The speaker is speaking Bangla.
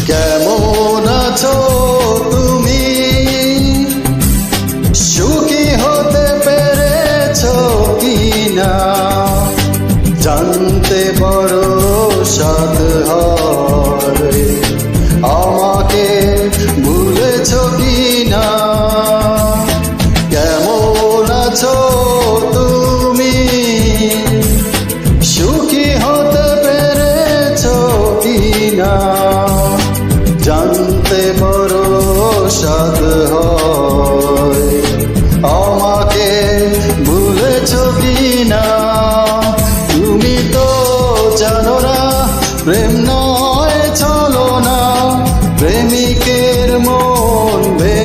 কেমন আছো তুমি, সুখী হতে পেরেছো কিনা, জানতে বড় সাধ হয় আমাকে ভুলেছো কিনা। কেমন আছো তুমি, সুখী হতে পেরেছো কিনা, জানতে বড় সাধ হয়।